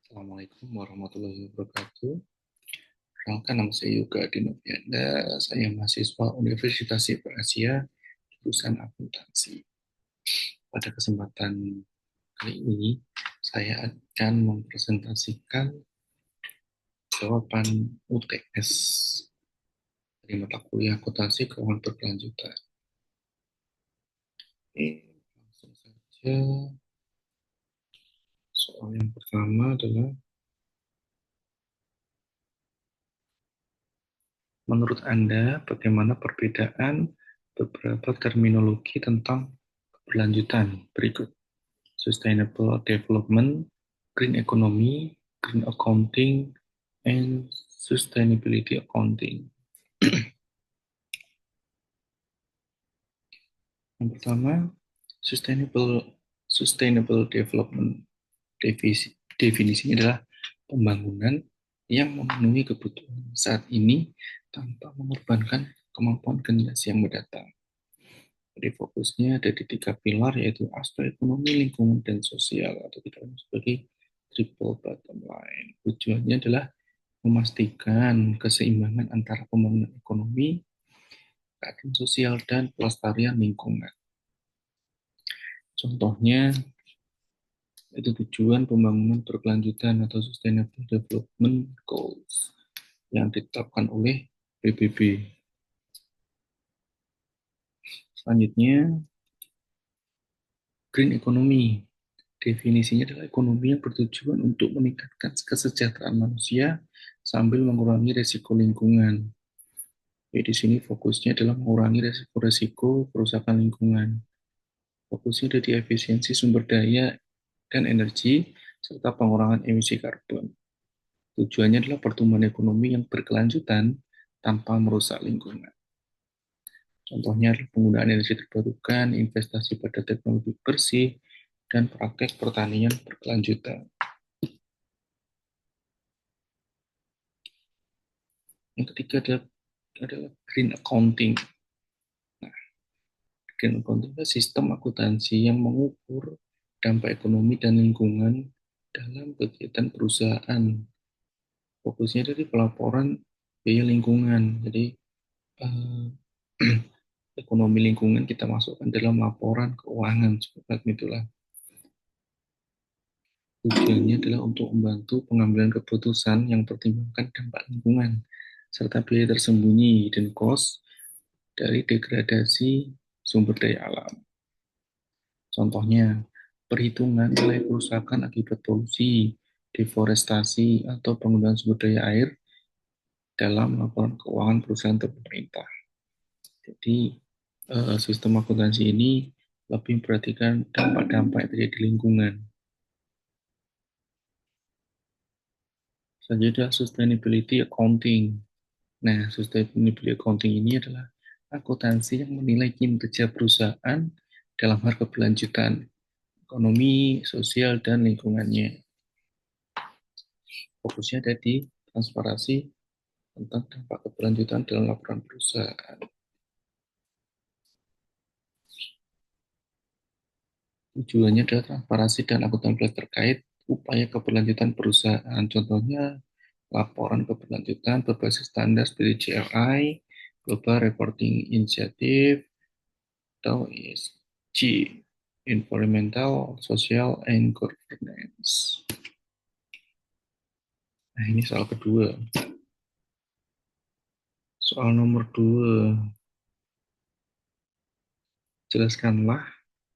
Assalamualaikum warahmatullahi wabarakatuh. Perkenalkan, nama saya Yoga Dinovianda. Saya mahasiswa Universitas Siber Asia, jurusan akuntansi. Pada kesempatan kali ini, saya akan mempresentasikan jawaban UTS dari mata kuliah akuntansi keuangan berkelanjutan. Langsung saja. Soal yang pertama adalah, menurut Anda, bagaimana perbedaan beberapa terminologi tentang keberlanjutan berikut? Sustainable Development, Green Economy, Green Accounting, and Sustainability Accounting. Yang pertama, Sustainable Development. Definisinya adalah pembangunan yang memenuhi kebutuhan saat ini tanpa mengorbankan kemampuan generasi yang mendatang. Jadi fokusnya ada di 3 pilar, yaitu aspek ekonomi, lingkungan, dan sosial, atau kita sebagai triple bottom line. Tujuannya adalah memastikan keseimbangan antara pembangunan ekonomi, keadilan sosial, dan pelestarian lingkungan. Contohnya, itu tujuan pembangunan berkelanjutan atau Sustainable Development Goals yang ditetapkan oleh PBB. Selanjutnya, Green Economy. Definisinya adalah ekonomi yang bertujuan untuk meningkatkan kesejahteraan manusia sambil mengurangi risiko lingkungan. Jadi di sini fokusnya adalah mengurangi risiko-risiko kerusakan lingkungan. Fokusnya ada di efisiensi sumber daya dan energi, serta pengurangan emisi karbon. Tujuannya adalah pertumbuhan ekonomi yang berkelanjutan tanpa merusak lingkungan. Contohnya adalah penggunaan energi terbarukan, investasi pada teknologi bersih, dan praktek pertanian berkelanjutan. Yang ketiga adalah green accounting. Nah, green accounting adalah sistem akuntansi yang mengukur dampak ekonomi dan lingkungan dalam kegiatan perusahaan. Fokusnya dari pelaporan biaya lingkungan. Jadi eh, ekonomi lingkungan kita masukkan dalam laporan keuangan, seperti itulah. Tujuannya adalah untuk membantu pengambilan keputusan yang mempertimbangkan dampak lingkungan serta biaya tersembunyi hidden cost dari degradasi sumber daya alam. Contohnya, perhitungan nilai kerusakan akibat polusi, deforestasi, atau penggunaan sumber daya air dalam laporan keuangan perusahaan atau pemerintah. Jadi, sistem akuntansi ini lebih memperhatikan dampak-dampak yang terjadi di lingkungan. Selanjutnya, sustainability accounting. Nah, sustainability accounting ini adalah akuntansi yang menilai kinerja perusahaan dalam hal keberlanjutan ekonomi, sosial, dan lingkungannya. Fokusnya ada di transparansi tentang dampak keberlanjutan dalam laporan perusahaan. Tujuannya adalah transparansi dan akuntabilitas terkait upaya keberlanjutan perusahaan. Contohnya, laporan keberlanjutan berbasis standar seperti GRI, Global Reporting Initiative, atau ESG, Environmental, Social, and Governance. Nah, ini soal kedua. Soal nomor 2. Jelaskanlah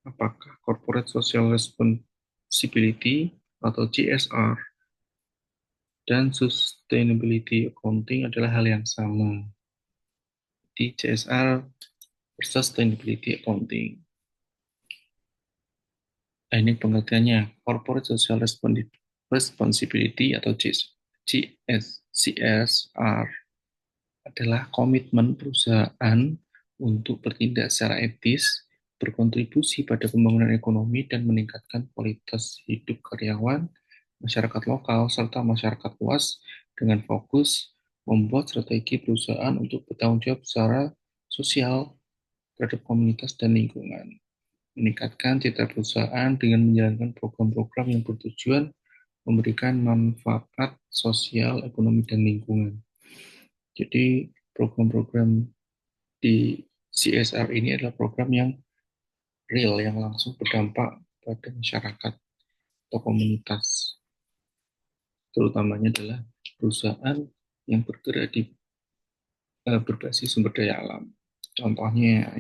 apakah Corporate Social Responsibility atau CSR dan Sustainability Accounting adalah hal yang sama. Di CSR versus Sustainability Accounting. Nah, ini pengertiannya. Corporate Social Responsibility atau CSR adalah komitmen perusahaan untuk bertindak secara etis, berkontribusi pada pembangunan ekonomi, dan meningkatkan kualitas hidup karyawan, masyarakat lokal, serta masyarakat luas dengan fokus membuat strategi perusahaan untuk bertanggung jawab secara sosial terhadap komunitas dan lingkungan, meningkatkan citra perusahaan dengan menjalankan program-program yang bertujuan memberikan manfaat sosial, ekonomi, dan lingkungan. Jadi program-program di CSR ini adalah program yang real, yang langsung berdampak pada masyarakat atau komunitas. Terutamanya adalah perusahaan yang bergerak di berbasis sumber daya alam. Contohnya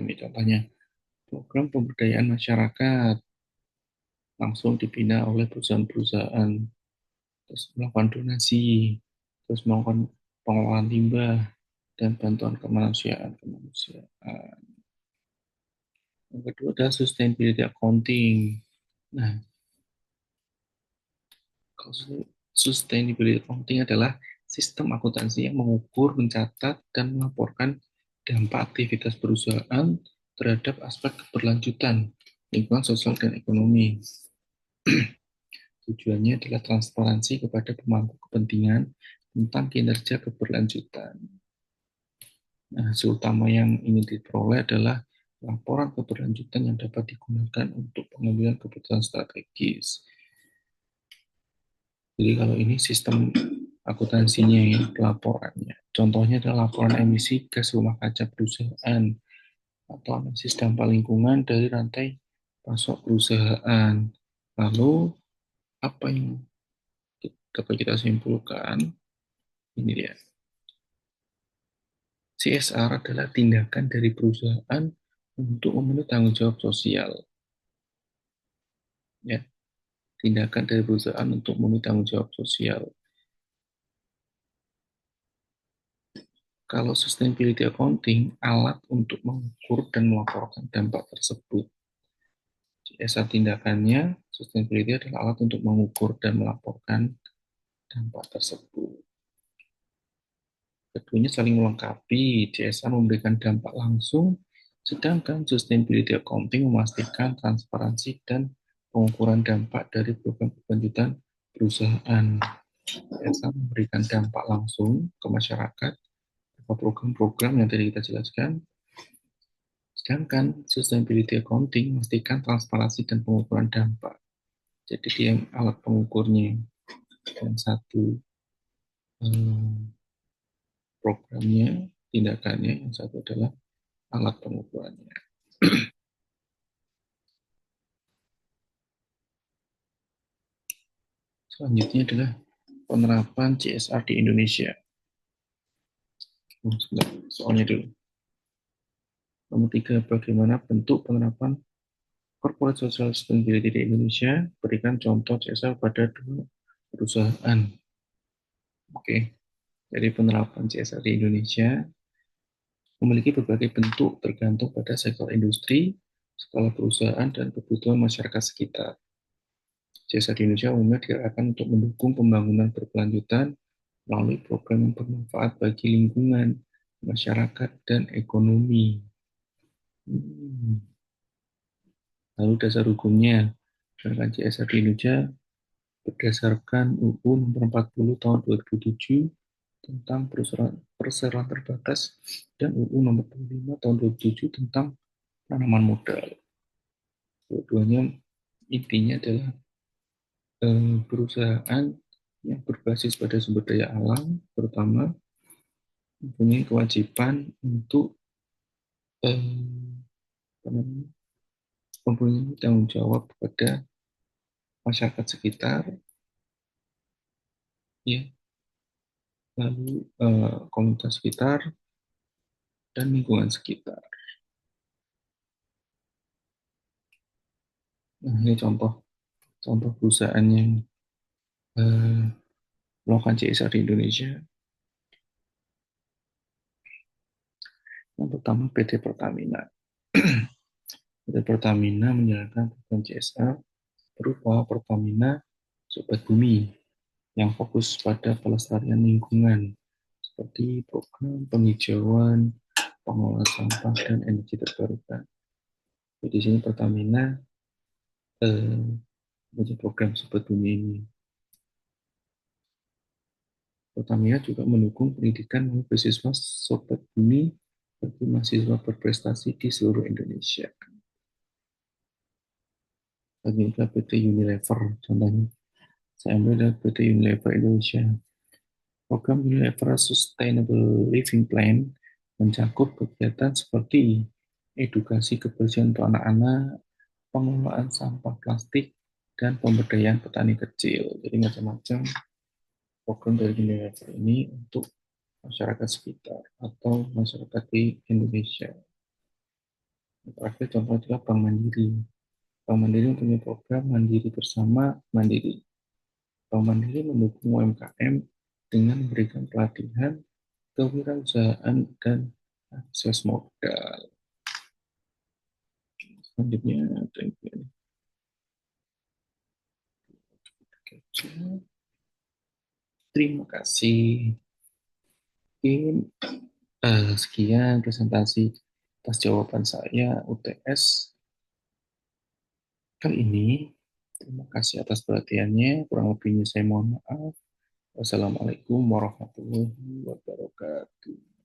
program pemberdayaan masyarakat langsung dibina oleh perusahaan-perusahaan, terus melakukan donasi, terus melakukan pengelolaan limbah dan bantuan kemanusiaan. Yang kedua adalah sustainability accounting. Nah, sustainability accounting adalah sistem akuntansi yang mengukur, mencatat, dan melaporkan dampak aktivitas perusahaan terhadap aspek keberlanjutan lingkungan sosial dan ekonomi. Tujuannya adalah transparansi kepada pemangku kepentingan tentang kinerja keberlanjutan. Nah, hasil utama yang ingin diperoleh adalah laporan keberlanjutan yang dapat digunakan untuk pengambilan keputusan strategis. Jadi kalau ini sistem akuntansinya ya, laporannya. Contohnya adalah laporan emisi gas rumah kaca perusahaan atau analisis dampak lingkungan dari rantai pasok perusahaan. Lalu apa yang dapat kita simpulkan? Ini dia. CSR adalah tindakan dari perusahaan untuk memenuhi tanggung jawab sosial. Ya, tindakan dari perusahaan untuk memenuhi tanggung jawab sosial. Kalau sustainability accounting, alat untuk mengukur dan melaporkan dampak tersebut. CSR tindakannya, sustainability adalah alat untuk mengukur dan melaporkan dampak tersebut. Keduanya saling melengkapi. CSR memberikan dampak langsung, sedangkan sustainability accounting memastikan transparansi dan pengukuran dampak dari program berkelanjutan perusahaan. CSR memberikan dampak langsung ke masyarakat program-program yang tadi kita jelaskan. Sedangkan sustainability accounting memastikan transparansi dan pengukuran dampak. Jadi dia alat pengukurnya. Dan satu programnya, tindakannya, yang satu adalah alat pengukurannya. Selanjutnya adalah penerapan CSR di Indonesia. Soalnya dulu. Nomor 3, bagaimana bentuk penerapan corporate social responsibility di Indonesia? Berikan contoh CSR pada 2 perusahaan. Oke, jadi penerapan CSR di Indonesia memiliki berbagai bentuk tergantung pada sektor industri, skala perusahaan, dan kebutuhan masyarakat sekitar. CSR di Indonesia umumnya diarahkan untuk mendukung pembangunan berkelanjutan melalui program yang bermanfaat bagi lingkungan, masyarakat, dan ekonomi. Lalu dasar hukumnya, gerakan CSR di Indonesia berdasarkan UU Nomor 40 Tahun 2007 tentang perseroan terbatas dan UU Nomor 25 Tahun 2007 tentang penanaman modal. Dua-duanya intinya adalah perusahaan yang berbasis pada sumber daya alam, terutama mempunyai kewajiban untuk mempunyai tanggung jawab kepada masyarakat sekitar, ya, lalu komunitas sekitar dan lingkungan sekitar. Nah, ini contoh perusahaan yang melakukan CSR di Indonesia. Yang pertama PT Pertamina. PT Pertamina menjalankan program CSR berupa Pertamina Sobat Bumi yang fokus pada pelestarian lingkungan seperti program penghijauan, pengelolaan sampah, dan energi terbarukan. Jadi di sini Pertamina punya program Sobat Bumi ini. Pertamina juga mendukung pendidikan melalui beasiswa Sobat Bumi bagi mahasiswa berprestasi di seluruh Indonesia. Bagi PT Unilever contohnya. Saya ambil dari PT Unilever Indonesia. Program Unilever Sustainable Living Plan mencakup kegiatan seperti edukasi kebersihan untuk anak-anak, pengelolaan sampah plastik, dan pemberdayaan petani kecil. Jadi macam-macam program dari Unilever ini untuk masyarakat sekitar atau masyarakat di Indonesia. Yang terakhir contoh adalah Bank Mandiri. Bank Mandiri mempunyai program Mandiri Bersama Mandiri. Bank Mandiri mendukung UMKM dengan memberikan pelatihan, kewirausahaan, dan akses modal. Selanjutnya, terima kasih. Mungkin sekian presentasi atas jawaban saya UTS kali ini. Terima kasih atas perhatiannya. Kurang lebihnya saya mohon maaf. Wassalamualaikum warahmatullahi wabarakatuh.